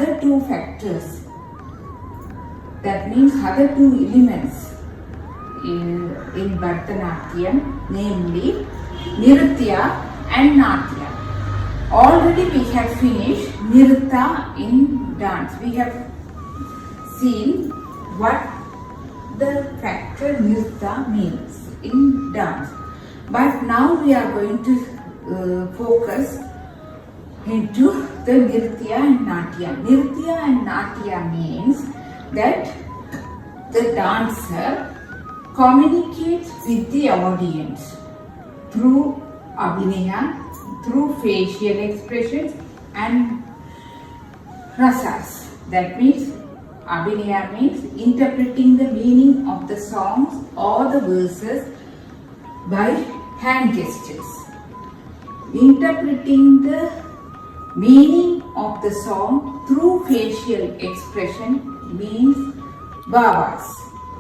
other two factors, that means other two elements in Bharatanatyam, namely Nritya and Natya. Already we have finished Nritta in dance. We have seen what the factor Nritta means in dance. But now we are going to focus into the Nritya and Natya. Nritya and Natya means that the dancer communicates with the audience through abhinaya, through facial expressions and rasas. That means abhinaya means interpreting the meaning of the songs or the verses by hand gestures. Interpreting the meaning of the song through facial expression means bhavas.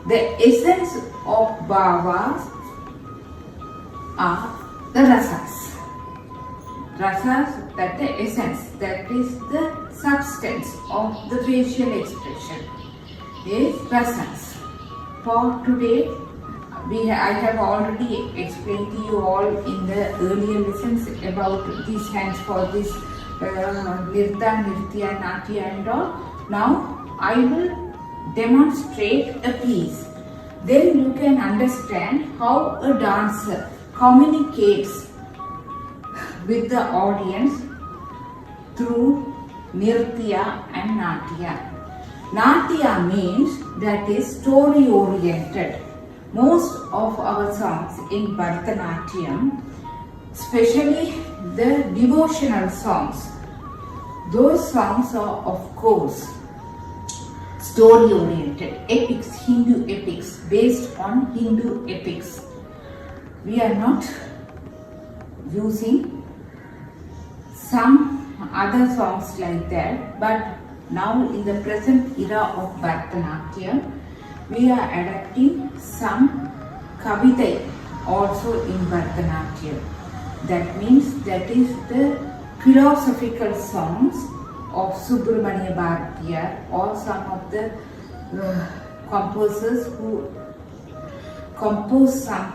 The essence of bhavas are the rasas. Rasas, that the essence, that is the substance of the facial expression, is rasas. For today, I have already explained to you all in the earlier lessons about these hands for this Nritta, Nritya, Natya and all. Now I will demonstrate a piece. Then you can understand how a dancer communicates with the audience through Nritya and Natya. Natya means that is story oriented. Most of our songs in Bharatanatyam, especially the devotional songs, those songs are of course story oriented, epics, Hindu epics, based on Hindu epics. We are not using some other songs like that, but now in the present era of Bharatanatyam, we are adapting some Kavita also in Bharatanatyam. That means that is the philosophical songs of Subramanya Bharatiya or some of the composers who compose some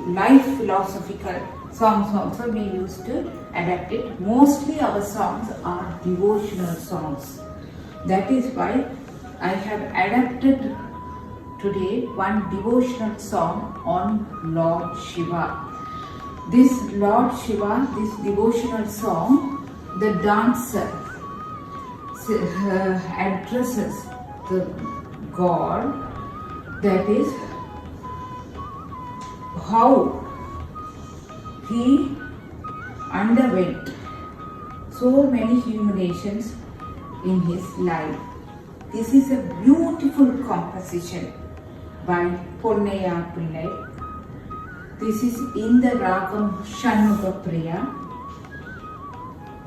life philosophical songs also we used to adapt it. Mostly our songs are devotional songs. That is why I have adapted today one devotional song on Lord Shiva. This Lord Shiva, this devotional song, the dancer addresses the God, that is how he underwent so many humiliations in his life. This is a beautiful composition by Ponnaiya Pillai. This is in the Ragam Shanmuga Priya,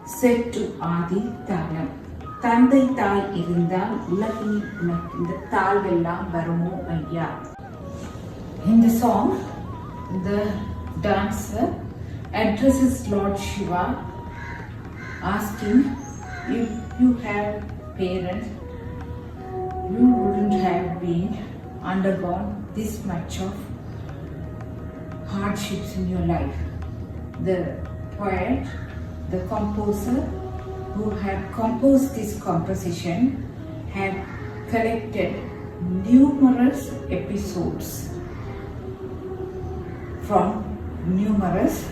set to Adi Talam. Tandai Thai Irundal Ulagini Unakku Thalvellam Varumo Ayya. In the song, the dancer addresses Lord Shiva, asking, if you have parents, you wouldn't have been undergone this much of hardships in your life. The poet, the composer who had composed this composition had collected numerous episodes from numerous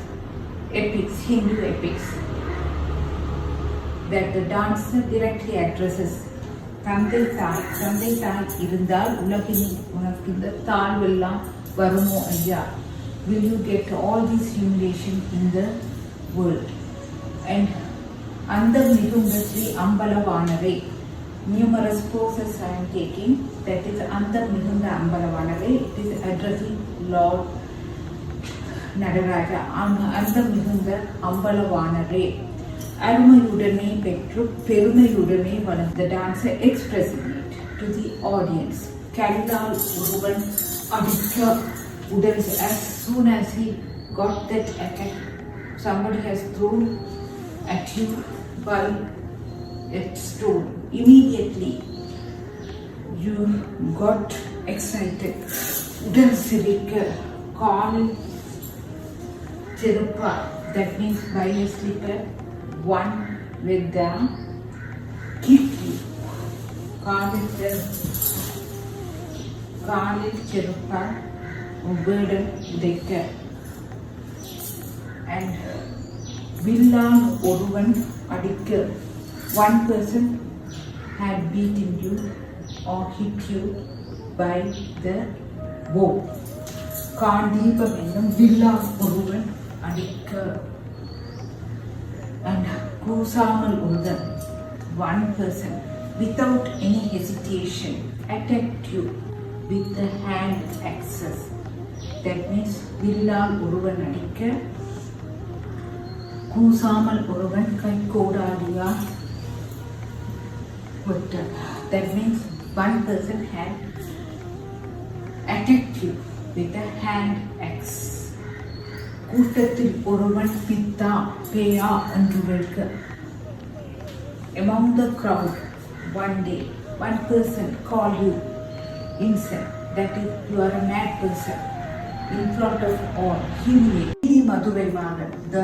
epics, Hindu epics, that the dancer directly addresses. Tandai Thai Irundal Ulagini Unakku Thalvellam Varumo Ayya. Will you get all this humiliation in the world? And Andam Mithunda Sri Ambalavanare. Numerous poses I am taking. That is Andam Mithunda Ambalavanare. It is addressing Lord Nadaraja. Andam Mithunda Ambalavanare. Arumayudane Petru Perumayudane, one of the dancer expressing it to the audience. Kalilal Uruvan Aditya Udans, as soon as he got that attack, somebody has thrown at you by a stone. Immediately you got excited. Udal sirikka, காலில் செருப்பா, that means buy a slipper, one with them, kick you. காலில் செருப்பா, burden உதைக்க. And வில்லால் ஒருவன் அடிக்க. One person had beaten you or hit you by the bow. காண்டீபம் என்னும் வில்லால் ஒருவன் அடிக்க. And கூசாமல் ஒருவன், one person without any hesitation attacked you with the hand axes. That means வில்லால் ஒருவன் அடிக்க, கூசாமல் ஒருவன் கைகோடாலியால் வெட்ட. That means one person had attacked you with a hand axe. கூட்டத்தில் ஒருவன் பித்தா பேயா என்று வைக்க. Among the crowd, one day, one person called you insane. That is, you are a mad person. In front of all, humiliate. Madurai Maran, the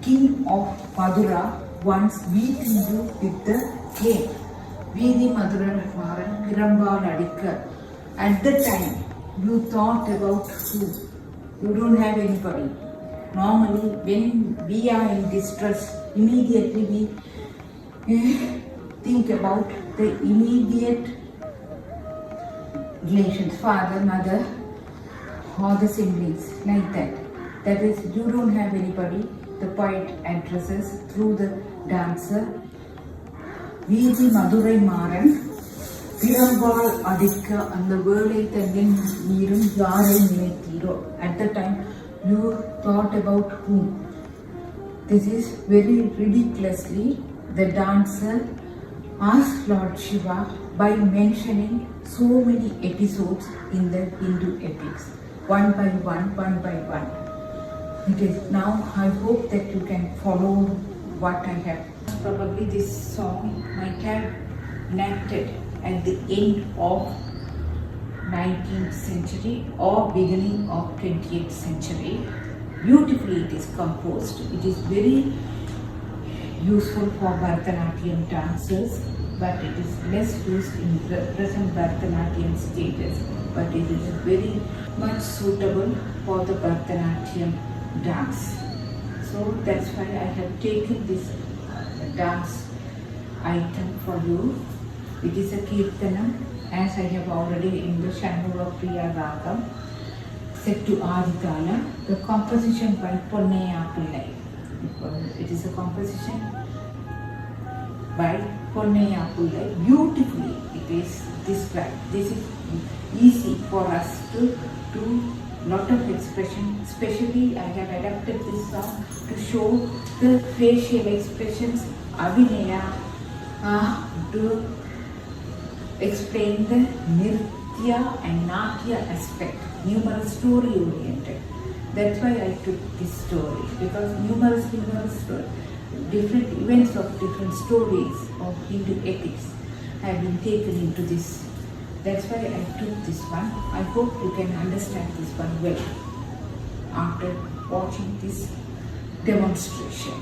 king of Madura, once beaten you with the cane. Veedi Madurai Maran, Pirambal Adikka. At the time, you thought about who? You don't have anybody. Normally, when we are in distress, immediately we think about the immediate relations, father, mother, or the siblings, like that. That is, you don't have anybody. The poet addresses through the dancer. Veedi Madurai Maran, Pirambal Adikka, and the world thangen neerum yarai ninettiro. At the time, you thought about whom? This is very ridiculously the dancer asked Lord Shiva by mentioning so many episodes in the Hindu epics, one by one, one by one. It is now, I hope that you can follow what I have. Probably this song might have enacted at the end of 19th century or beginning of 20th century. Beautifully it is composed. It is very useful for Bharatanatyam dancers, but it is less used in the present Bharatanatyam stages. But it is very much suitable for the Bharatanatyam dance. So that's why I have taken this dance item for you. It is a Kirtanam, as I have already in the Shanmuga Priya Ragam, set to Aditala, the composition by Ponnaiya Pillai. It is a composition by Ponnaiya Pillai. Beautifully it is described. This is easy for us to do lot of expression. Especially I have adapted this song to show the facial expressions, Abhinaya, to explain the Nritya and Natya aspect, numerous story oriented. That's why I took this story, because numerous different events of different stories of Hindu epics have been taken into this. That's why I took this one. I hope you can understand this one well after watching this demonstration.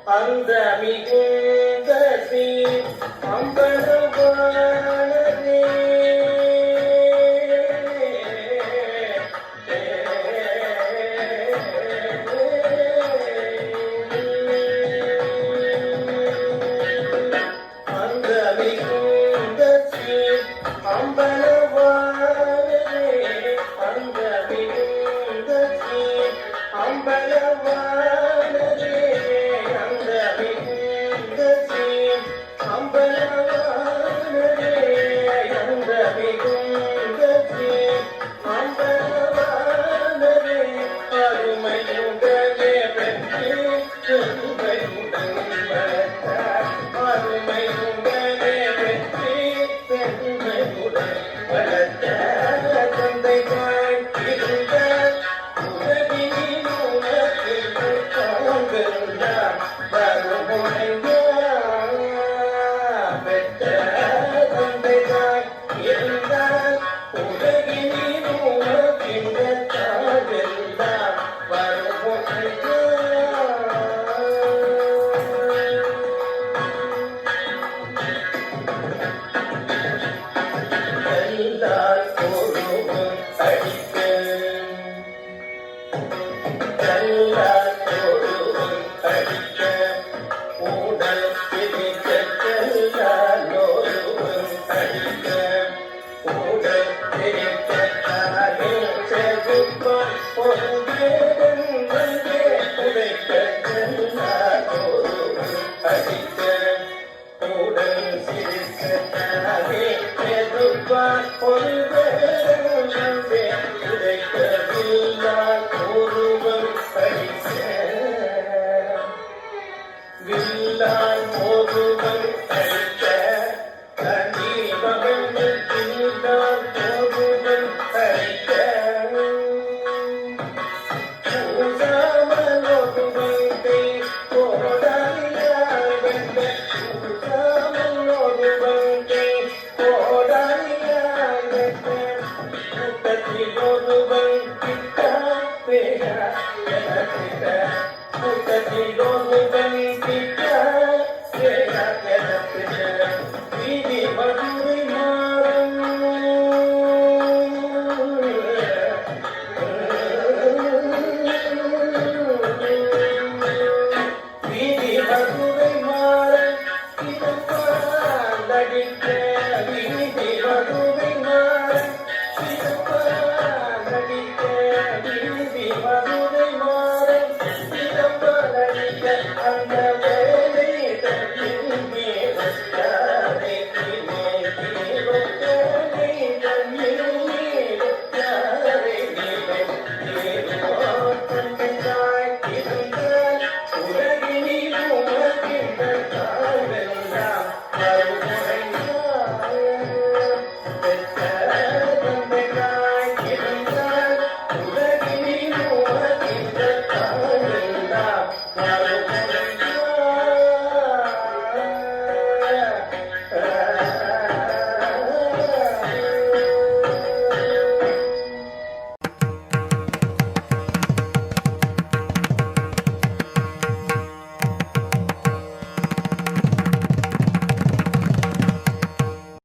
அந்த மிகுந்த சீர் அம்பலவானதே அந்த மிகுந்த சீர் அம்பலவானதே அந்த மிகுந்த சீர் அம்பலவானதே அந்த மிகுந்த சீர் அம்பலவானதே அந்த மிகுந்த சீர் அம்பலவானதே அருமையுடனே பெற்று பெருமையுடன் வளர்த்தார் அருமையுடனே பெற்று பெருமையுடன் வளர்த்தார் தந்தை வாழ்த்திருந்த உலகினில் உனக்கு தாங்கள்தான் வருமுனையார் பெற்ற தந்தை இருந்தால் உலகினில் உனக்கின்ற தாங்கள்தான் கல்லால் ஒருவன் அடிக்க கல்லால் ஒருவன் அடிக்க உடல் பிடிக்க கல்லால் ஒருவன் அடிக்க உடல் பிடிக்க காலில் செதுப்பான் பொருளேடன் வந்தே உடைக்க கல்லால் ஒருவன் அடிக்க உடல் சிரிக்க காலில் செதுப்பான் பொருளேடன் வந்தே உடைக்க வில்லால் ஒருவன் அடிக்க வில்லால் ஒருவன் அடிக்க கனிமகன் வில்லால் ஒருவன் அடிக்க பூசாமல் ஒருவன் கை கோடாரியால் வென்ற பூசாமல் ஒருவன் கை கோடாரியால் வென்ற கூட்டத்தில் ஒருவன் கிட்ட பேரா என கிட்ட கூட்டத்தில் ஒருவன் கிட்ட பேரா என கிட்ட வீதி மதுரை மாறும் வீதி மதுரை மாறும் நடிக்க வீதி மதுரை மாறும் நடிக்க வீதி மதுரை மாறும் நடிக்க அந்த